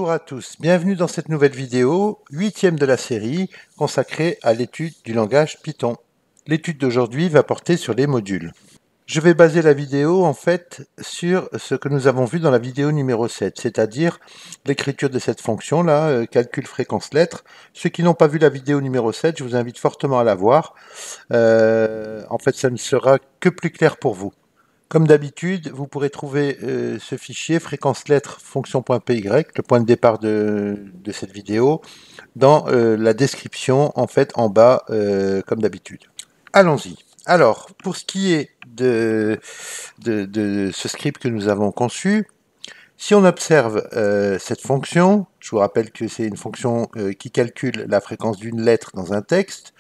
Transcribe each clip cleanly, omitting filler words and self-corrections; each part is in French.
Bonjour à tous, bienvenue dans cette nouvelle vidéo, 8e de la série, consacrée à l'étude du langage Python. L'étude d'aujourd'hui va porter sur les modules. Je vais baser la vidéo en fait sur ce que nous avons vu dans la vidéo numéro 7, c'est-à-dire l'écriture de cette fonction-là, calcul fréquence lettres. Ceux qui n'ont pas vu la vidéo numéro 7, je vous invite fortement à la voir. En fait, ça ne sera que plus clair pour vous. Comme d'habitude, vous pourrez trouver ce fichier fréquence lettres fonction.py, le point de départ de cette vidéo, dans la description en fait en bas comme d'habitude. Allons-y. Alors, pour ce qui est de ce script que nous avons conçu, si on observe cette fonction, je vous rappelle que c'est une fonction qui calcule la fréquence d'une lettre dans un texte.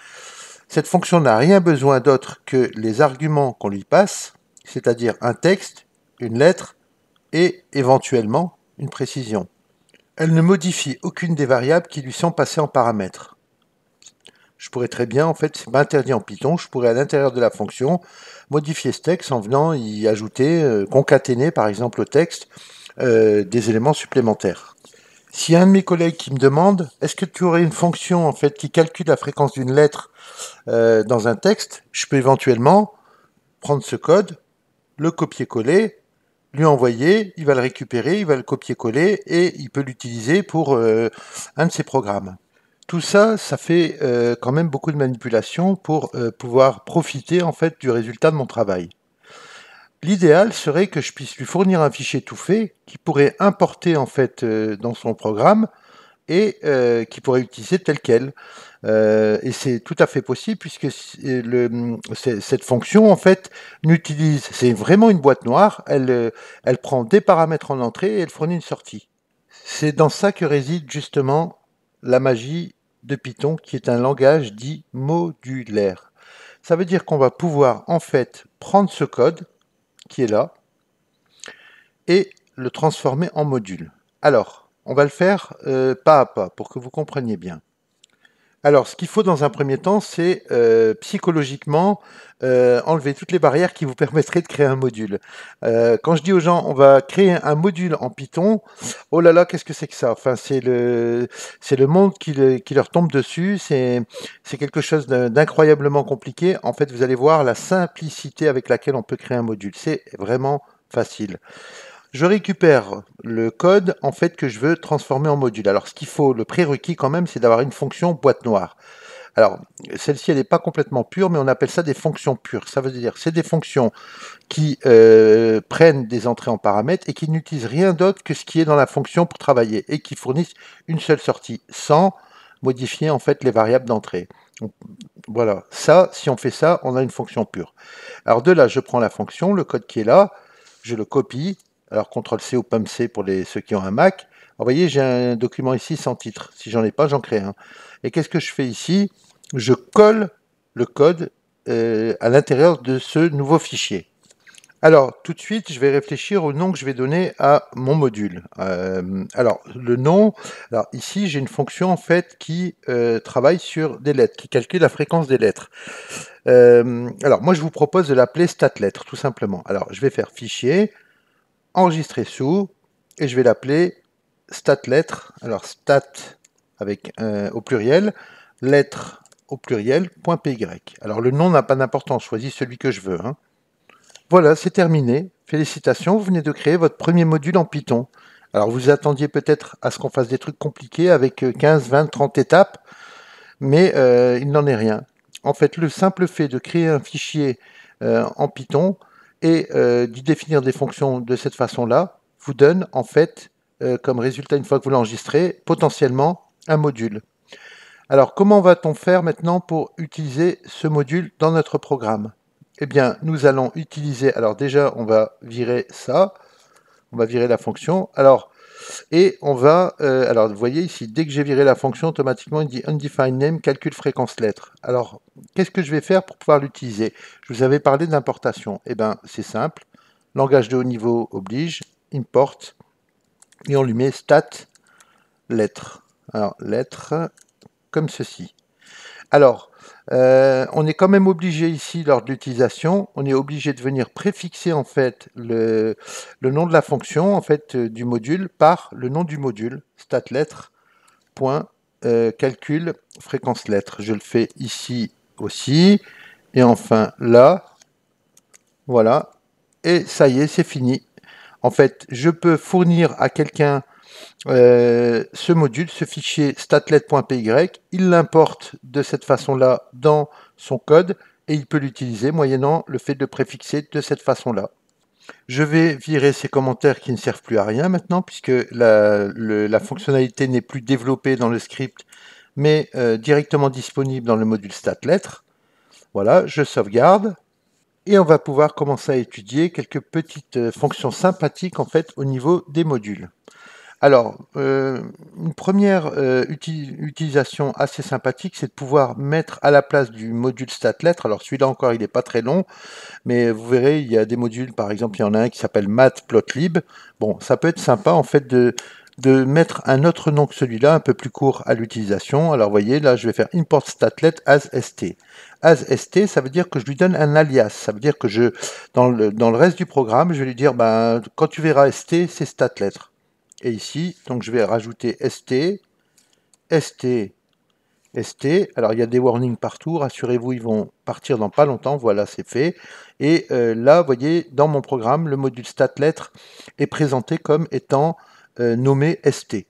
Cette fonction n'a rien besoin d'autre que les arguments qu'on lui passe, c'est-à-dire un texte, une lettre et éventuellement une précision. Elle ne modifie aucune des variables qui lui sont passées en paramètres. Je pourrais très bien, en fait, c'est pas interdit en Python, je pourrais à l'intérieur de la fonction modifier ce texte en venant y ajouter, concaténer par exemple au texte des éléments supplémentaires. S'il y a un de mes collègues qui me demande, est-ce que tu aurais une fonction en fait qui calcule la fréquence d'une lettre dans un texte, je peux éventuellement prendre ce code, le copier-coller, lui envoyer, il va le récupérer, il va le copier-coller et il peut l'utiliser pour un de ses programmes. Tout ça, ça fait quand même beaucoup de manipulations pour pouvoir profiter en fait du résultat de mon travail. L'idéal serait que je puisse lui fournir un fichier tout fait qu'il pourrait importer en fait dans son programme et qu'il pourrait utiliser tel quel. Et c'est tout à fait possible puisque cette fonction en fait n'utilise, c'est vraiment une boîte noire, elle prend des paramètres en entrée et elle fournit une sortie. C'est dans ça que réside justement la magie de Python, qui est un langage dit modulaire. Ça veut dire qu'on va pouvoir en fait prendre ce code qui est là et le transformer en module. Alors, on va le faire pas à pas pour que vous compreniez bien. Alors, ce qu'il faut dans un premier temps, c'est psychologiquement enlever toutes les barrières qui vous permettraient de créer un module. Quand je dis aux gens, on va créer un module en Python, oh là là, qu'est-ce que c'est que ça? Enfin, c'est le monde qui leur tombe dessus. C'est quelque chose d'incroyablement compliqué. En fait, vous allez voir la simplicité avec laquelle on peut créer un module. C'est vraiment facile. Je récupère le code en fait que je veux transformer en module. Alors ce qu'il faut, le prérequis quand même, c'est d'avoir une fonction boîte noire. Alors celle-ci, elle n'est pas complètement pure, mais on appelle ça des fonctions pures. Ça veut dire c'est des fonctions qui prennent des entrées en paramètres et qui n'utilisent rien d'autre que ce qui est dans la fonction pour travailler et qui fournissent une seule sortie sans modifier en fait les variables d'entrée. Voilà, ça, si on fait ça, on a une fonction pure. Alors de là, je prends la fonction, le code qui est là, je le copie. Alors CTRL-C ou POM-C pour ceux qui ont un Mac. Vous voyez, j'ai un document ici sans titre. Si j'en ai pas, j'en crée un. Et qu'est-ce que je fais ici? Je colle le code à l'intérieur de ce nouveau fichier. Alors, tout de suite, je vais réfléchir au nom que je vais donner à mon module. Alors, le nom, alors ici, j'ai une fonction en fait qui travaille sur des lettres, qui calcule la fréquence des lettres. Alors, moi, je vous propose de l'appeler StatLettre, tout simplement. Alors, je vais faire fichier, enregistrer sous, et je vais l'appeler StatLettre. Alors, stat avec au pluriel, lettre au pluriel, .py. Alors, le nom n'a pas d'importance, je choisis celui que je veux. Hein. Voilà, c'est terminé. Félicitations, vous venez de créer votre premier module en Python. Alors, vous attendiez peut-être à ce qu'on fasse des trucs compliqués avec 15, 20, 30 étapes, mais il n'en est rien. En fait, le simple fait de créer un fichier en Python et d'y définir des fonctions de cette façon-là vous donne en fait comme résultat, une fois que vous l'enregistrez, potentiellement un module. Alors, comment va-t-on faire maintenant pour utiliser ce module dans notre programme? Eh bien, nous allons utiliser, alors déjà, on va virer ça, on va virer la fonction. Alors, et on va, alors vous voyez ici, dès que j'ai viré la fonction, automatiquement il dit undefined name, calcul fréquence lettre. Alors, qu'est-ce que je vais faire pour pouvoir l'utiliser? Je vous avais parlé d'importation. Eh bien, c'est simple. Langage de haut niveau oblige, import, et on lui met stat lettre. Alors, lettre, comme ceci. Alors, on est quand même obligé ici, lors de l'utilisation, on est obligé de venir préfixer en fait le nom de la fonction en fait du module par le nom du module, statlettre, point, calcul, fréquence lettre. Je le fais ici aussi, et enfin là, voilà, et ça y est, c'est fini. En fait, je peux fournir à quelqu'un ce module, ce fichier statlet.py, il l'importe de cette façon-là dans son code et il peut l'utiliser moyennant le fait de préfixer de cette façon-là. Je vais virer ces commentaires qui ne servent plus à rien maintenant puisque la fonctionnalité n'est plus développée dans le script mais directement disponible dans le module statlettre. Voilà, je sauvegarde et on va pouvoir commencer à étudier quelques petites fonctions sympathiques en fait au niveau des modules. Alors, une première utilisation assez sympathique, c'est de pouvoir mettre à la place du module statlettre. Alors celui-là encore, il n'est pas très long, mais vous verrez, il y a des modules, par exemple, il y en a un qui s'appelle matplotlib. Bon, ça peut être sympa en fait de mettre un autre nom que celui-là, un peu plus court à l'utilisation. Alors vous voyez, là, je vais faire import statlet as st. As st, ça veut dire que je lui donne un alias. Ça veut dire que dans le reste du programme, je vais lui dire, ben, quand tu verras st, c'est statlettre. Et ici, donc je vais rajouter st, st, st. Alors il y a des warnings partout, rassurez-vous, ils vont partir dans pas longtemps. Voilà, c'est fait. Et là, vous voyez, dans mon programme, le module statlettre est présenté comme étant nommé st.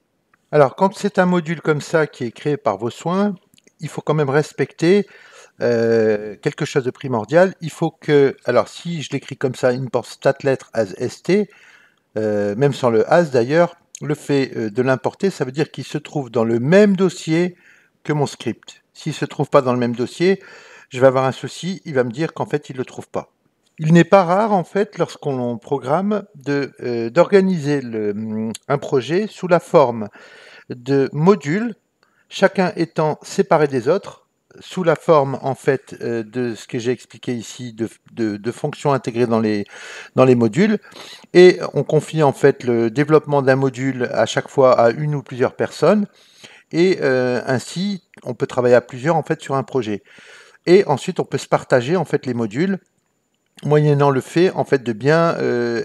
Alors quand c'est un module comme ça qui est créé par vos soins, il faut quand même respecter quelque chose de primordial. Il faut que, alors si je l'écris comme ça, import statlettre as st, même sans le as d'ailleurs, le fait de l'importer, ça veut dire qu'il se trouve dans le même dossier que mon script. S'il ne se trouve pas dans le même dossier, je vais avoir un souci, il va me dire qu'en fait, il ne le trouve pas. Il n'est pas rare, en fait, lorsqu'on programme, d'organiser un projet sous la forme de modules, chacun étant séparé des autres, sous la forme en fait de ce que j'ai expliqué ici, de fonctions intégrées dans les modules, et on confie en fait le développement d'un module à chaque fois à une ou plusieurs personnes, et ainsi on peut travailler à plusieurs en fait sur un projet. Et ensuite on peut se partager en fait les modules, moyennant le fait en fait de bien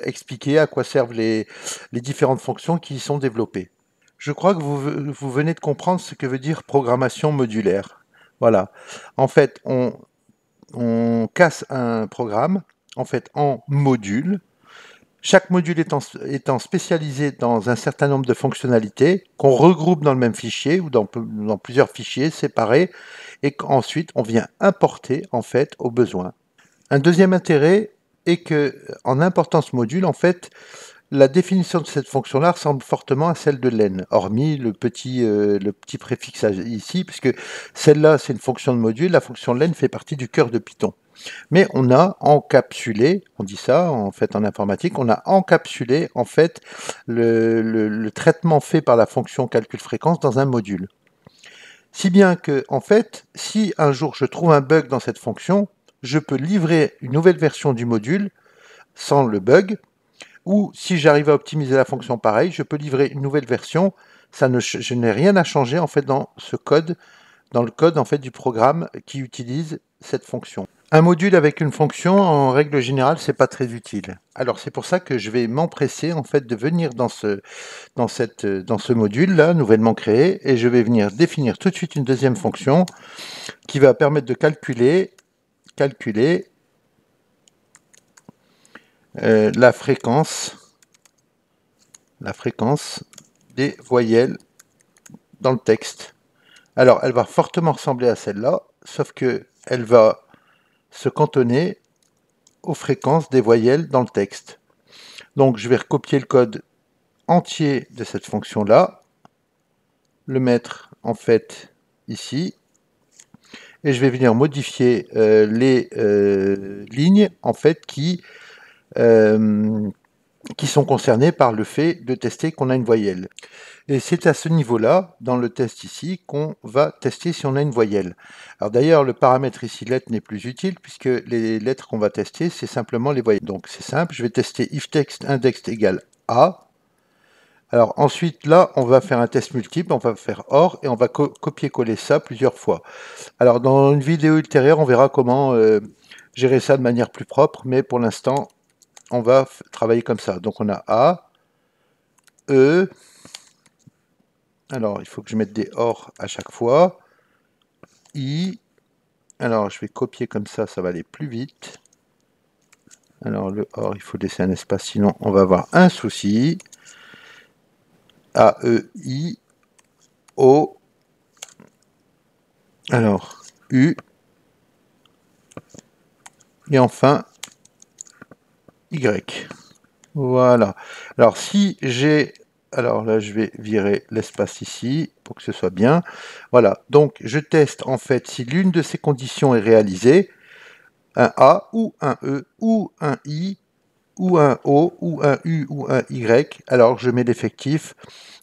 expliquer à quoi servent les différentes fonctions qui y sont développées. Je crois que vous venez de comprendre ce que veut dire programmation modulaire. Voilà. En fait, on casse un programme en fait en modules. Chaque module étant spécialisé dans un certain nombre de fonctionnalités qu'on regroupe dans le même fichier ou dans plusieurs fichiers séparés et qu'ensuite on vient importer en fait au besoin. Un deuxième intérêt est que en important ce module, en fait, la définition de cette fonction-là ressemble fortement à celle de len, hormis le petit préfixe ici, puisque celle-là, c'est une fonction de module, la fonction len fait partie du cœur de Python. Mais on a encapsulé, on dit ça en fait en informatique, on a encapsulé en fait le traitement fait par la fonction calcul fréquence dans un module. Si bien que, en fait, si un jour je trouve un bug dans cette fonction, je peux livrer une nouvelle version du module sans le bug, ou si j'arrive à optimiser la fonction pareil, je peux livrer une nouvelle version. Je n'ai rien à changer en fait dans ce code, dans le code en fait du programme qui utilise cette fonction. Un module avec une fonction, en règle générale, c'est pas très utile. Alors c'est pour ça que je vais m'empresser en fait de venir dans ce module là, nouvellement créé, et je vais venir définir tout de suite une deuxième fonction qui va permettre de calculer la fréquence des voyelles dans le texte. Alors, elle va fortement ressembler à celle-là, sauf que elle va se cantonner aux fréquences des voyelles dans le texte. Donc, je vais recopier le code entier de cette fonction-là, le mettre en fait ici, et je vais venir modifier les lignes en fait qui sont concernés par le fait de tester qu'on a une voyelle. Et c'est à ce niveau-là, dans le test ici, qu'on va tester si on a une voyelle. Alors d'ailleurs, le paramètre ici, lettre, n'est plus utile, puisque les lettres qu'on va tester, c'est simplement les voyelles. Donc c'est simple, je vais tester if text index égale A. Alors ensuite, là, on va faire un test multiple, on va faire OR et on va copier-coller ça plusieurs fois. Alors dans une vidéo ultérieure, on verra comment gérer ça de manière plus propre, mais pour l'instant, on va travailler comme ça. Donc on a A, E, alors il faut que je mette des OR à chaque fois, I, alors je vais copier comme ça va aller plus vite. Alors le OR, il faut laisser un espace, sinon on va avoir un souci. A, E, I, O, alors U, et enfin Y. Voilà. Alors si j'ai... Alors là, je vais virer l'espace ici pour que ce soit bien. Voilà. Donc, je teste en fait si l'une de ces conditions est réalisée. Un A ou un E ou un I ou un O ou un U ou un Y. Alors, je mets l'effectif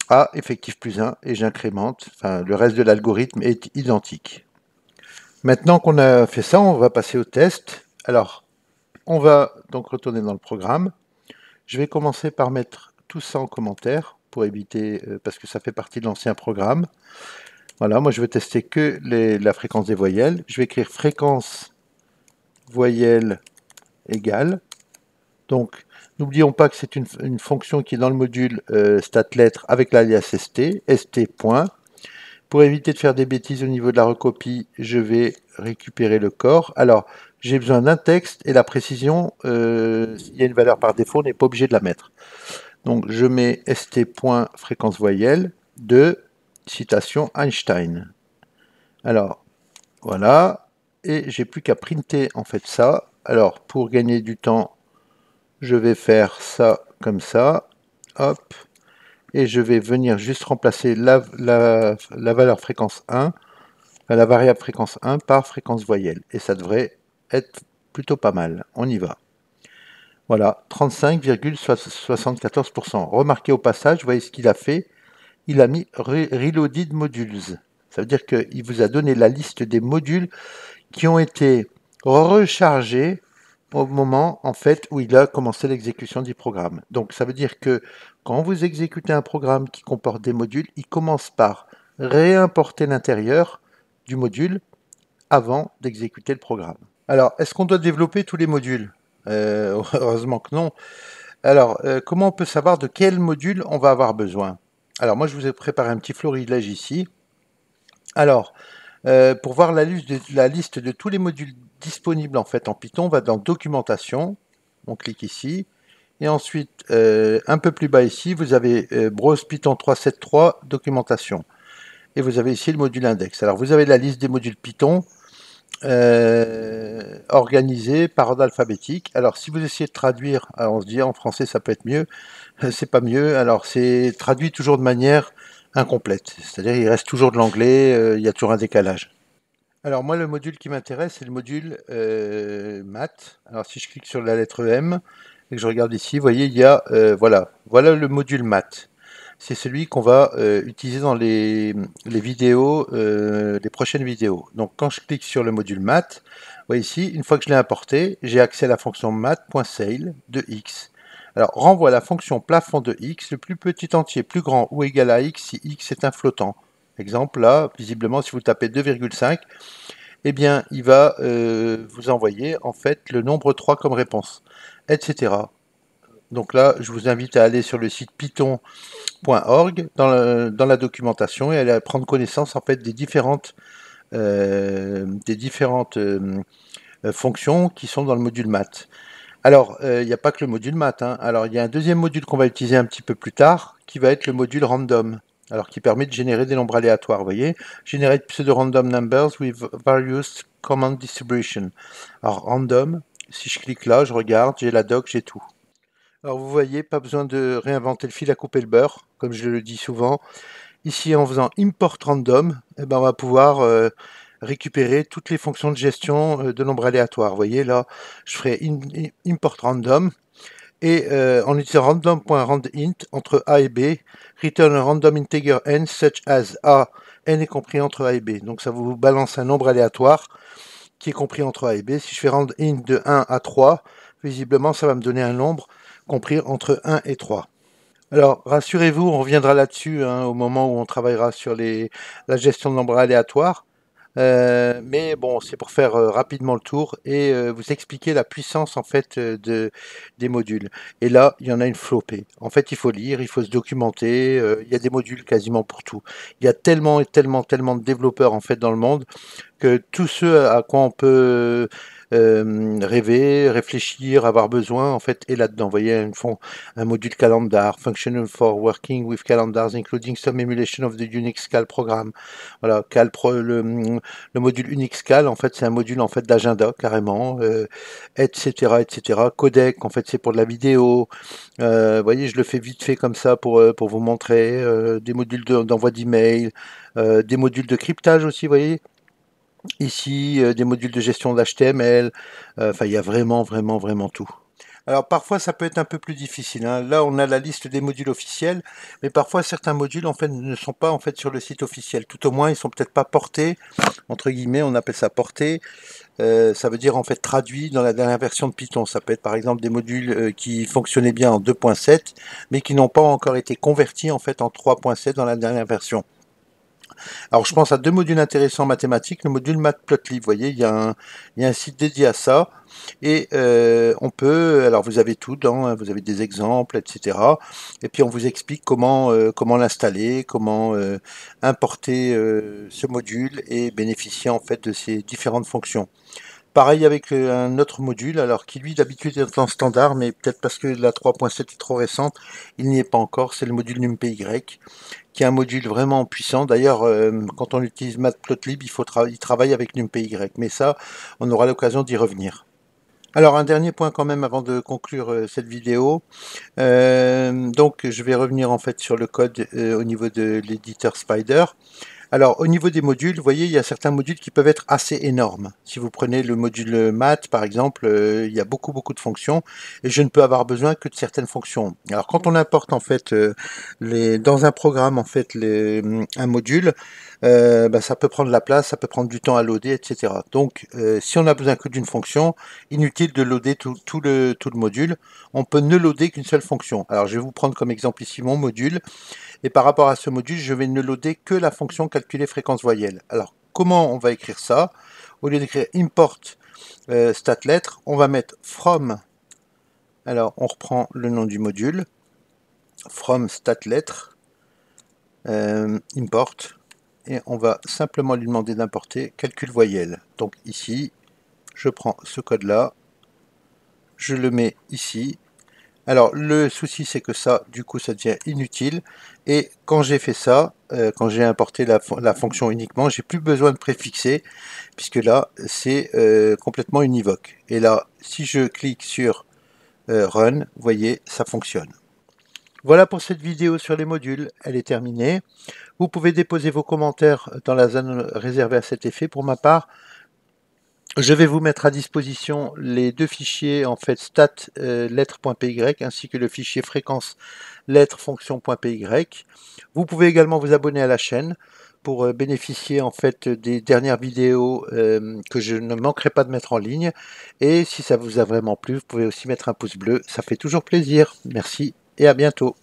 A, effectif plus 1 et j'incrémente. Enfin, le reste de l'algorithme est identique. Maintenant qu'on a fait ça, on va passer au test. Alors, on va donc retourner dans le programme. Je vais commencer par mettre tout ça en commentaire pour éviter, parce que ça fait partie de l'ancien programme. Voilà, moi je veux tester que la fréquence des voyelles. Je vais écrire fréquence voyelle égale. Donc, n'oublions pas que c'est une fonction qui est dans le module stat-lettre avec l'alias st, st point. Pour éviter de faire des bêtises au niveau de la recopie, je vais récupérer le corps. Alors, j'ai besoin d'un texte et la précision, s'il y a une valeur par défaut, on n'est pas obligé de la mettre. Donc je mets st.fréquence voyelle de citation Einstein. Alors voilà, et j'ai plus qu'à printer en fait ça. Alors pour gagner du temps, je vais faire ça comme ça, hop, et je vais venir juste remplacer la valeur fréquence 1, la variable fréquence 1 par fréquence voyelle, et ça devrait être plutôt pas mal. On y va. Voilà, 35,74%. Remarquez au passage, vous voyez ce qu'il a fait. Il a mis Reloaded Modules. Ça veut dire qu'il vous a donné la liste des modules qui ont été rechargés au moment en fait où il a commencé l'exécution du programme. Donc ça veut dire que quand vous exécutez un programme qui comporte des modules, il commence par réimporter l'intérieur du module avant d'exécuter le programme. Alors, est-ce qu'on doit développer tous les modules? Heureusement que non. Alors, comment on peut savoir de quel module on va avoir besoin? Alors, moi, je vous ai préparé un petit florilège ici. Alors, pour voir la liste de tous les modules disponibles en fait en Python, on va dans Documentation, on clique ici, et ensuite, un peu plus bas ici, vous avez Browse Python 3.7.3, Documentation. Et vous avez ici le module index. Alors, vous avez la liste des modules Python, organisé par ordre alphabétique. Alors si vous essayez de traduire, alors on se dit en français ça peut être mieux, c'est pas mieux, alors c'est traduit toujours de manière incomplète, c'est-à-dire il reste toujours de l'anglais, il y a toujours un décalage. Alors moi le module qui m'intéresse c'est le module maths. Alors si je clique sur la lettre M et que je regarde ici, vous voyez il y a, voilà le module maths. C'est celui qu'on va utiliser dans les vidéos, les prochaines vidéos. Donc quand je clique sur le module math, vous voyez ici, une fois que je l'ai importé, j'ai accès à la fonction math.sail de x. Alors renvoie la fonction plafond de x, le plus petit entier plus grand ou égal à x si x est un flottant. Exemple là, visiblement si vous tapez 2,5, eh bien il va vous envoyer en fait le nombre 3 comme réponse, etc. Donc là, je vous invite à aller sur le site python.org dans la documentation et à prendre connaissance en fait des différentes fonctions qui sont dans le module maths. Alors, il n'y a pas que le module maths, hein. Alors, il y a un deuxième module qu'on va utiliser un petit peu plus tard, qui va être le module random. Alors, qui permet de générer des nombres aléatoires, vous voyez. Generate pseudo-random numbers with various common distribution. Alors, random, si je clique là, je regarde, j'ai la doc, j'ai tout. Alors vous voyez, pas besoin de réinventer le fil à couper le beurre, comme je le dis souvent. Ici, en faisant import random, eh ben, on va pouvoir récupérer toutes les fonctions de gestion de nombres aléatoires. Vous voyez, là, je ferai import random, et en utilisant random.randint entre A et B, return a random integer n such as A, n est compris entre A et B. Donc ça vous balance un nombre aléatoire qui est compris entre A et B. Si je fais randint de 1 à 3, visiblement, ça va me donner un nombre compris entre 1 et 3. Alors, rassurez-vous, on reviendra là-dessus hein, au moment où on travaillera sur la gestion de nombres aléatoires. Mais bon, c'est pour faire rapidement le tour et vous expliquer la puissance en fait des modules. Et là, il y en a une flopée. En fait, il faut lire, il faut se documenter. Il y a des modules quasiment pour tout. Il y a tellement et tellement, tellement de développeurs en fait dans le monde que tout ce à quoi on peut rêver, réfléchir, avoir besoin, en fait, est là-dedans. Vous voyez, un module calendar, functional for working with calendars, including some emulation of the Unix Cal program. Voilà, le module Unix Cal, en fait, c'est un module en fait d'agenda carrément, etc., etc. Codec, en fait, c'est pour de la vidéo. Vous voyez, je le fais vite fait comme ça pour vous montrer des modules d'envoi d'email, des modules de cryptage aussi, vous voyez. Ici, des modules de gestion d'HTML, enfin, il y a vraiment, vraiment, vraiment tout. Alors parfois ça peut être un peu plus difficile, hein. Là on a la liste des modules officiels, mais parfois certains modules en fait ne sont pas en fait sur le site officiel. Tout au moins ils sont peut-être pas portés, entre guillemets, on appelle ça porté. Ça veut dire en fait traduit dans la dernière version de Python. Ça peut être par exemple des modules qui fonctionnaient bien en 2.7, mais qui n'ont pas encore été convertis en fait en 3.7 dans la dernière version. Alors, je pense à deux modules intéressants mathématiques. Le module Matplotlib, vous voyez, il y a un site dédié à ça. Et on peut, alors vous avez tout dedans, hein, vous avez des exemples, etc. Et puis on vous explique comment l'installer, comment importer ce module et bénéficier en fait de ces différentes fonctions. Pareil avec un autre module, alors qui lui d'habitude est en standard, mais peut-être parce que la 3.7 est trop récente, il n'y est pas encore, c'est le module NumPy, qui est un module vraiment puissant. D'ailleurs, quand on utilise Matplotlib, il travaille avec NumPy, mais ça, on aura l'occasion d'y revenir. Alors, un dernier point quand même avant de conclure cette vidéo. Donc, je vais revenir en fait sur le code au niveau de l'éditeur Spider. Alors, au niveau des modules, vous voyez, il y a certains modules qui peuvent être assez énormes. Si vous prenez le module math, par exemple, il y a beaucoup, beaucoup de fonctions et je ne peux avoir besoin que de certaines fonctions. Alors, quand on importe, en fait, dans un programme, en fait, un module, bah, ça peut prendre la place, ça peut prendre du temps à loader, etc. Donc, si on a besoin que d'une fonction, inutile de loader tout le module. On peut ne loader qu'une seule fonction. Alors, je vais vous prendre comme exemple ici mon module. Et par rapport à ce module, je vais ne loader que la fonction calculer fréquence voyelle. Alors, comment on va écrire ça? Au lieu d'écrire import stat-lettre, on va mettre from. Alors, on reprend le nom du module. From stat-lettre, import. Et on va simplement lui demander d'importer calcul voyelle. Donc ici, je prends ce code-là, je le mets ici. Alors, le souci, c'est que ça, du coup, ça devient inutile. Et quand j'ai fait ça, quand j'ai importé la fonction uniquement, j'ai plus besoin de préfixer, puisque là, c'est complètement univoque. Et là, si je clique sur Run, vous voyez, ça fonctionne. Voilà pour cette vidéo sur les modules, elle est terminée. Vous pouvez déposer vos commentaires dans la zone réservée à cet effet. Pour ma part, je vais vous mettre à disposition les deux fichiers en fait stat lettres.py ainsi que le fichier fréquence lettres fonction.py. Vous pouvez également vous abonner à la chaîne pour bénéficier en fait des dernières vidéos que je ne manquerai pas de mettre en ligne. Et si ça vous a vraiment plu, vous pouvez aussi mettre un pouce bleu, ça fait toujours plaisir. Merci et à bientôt.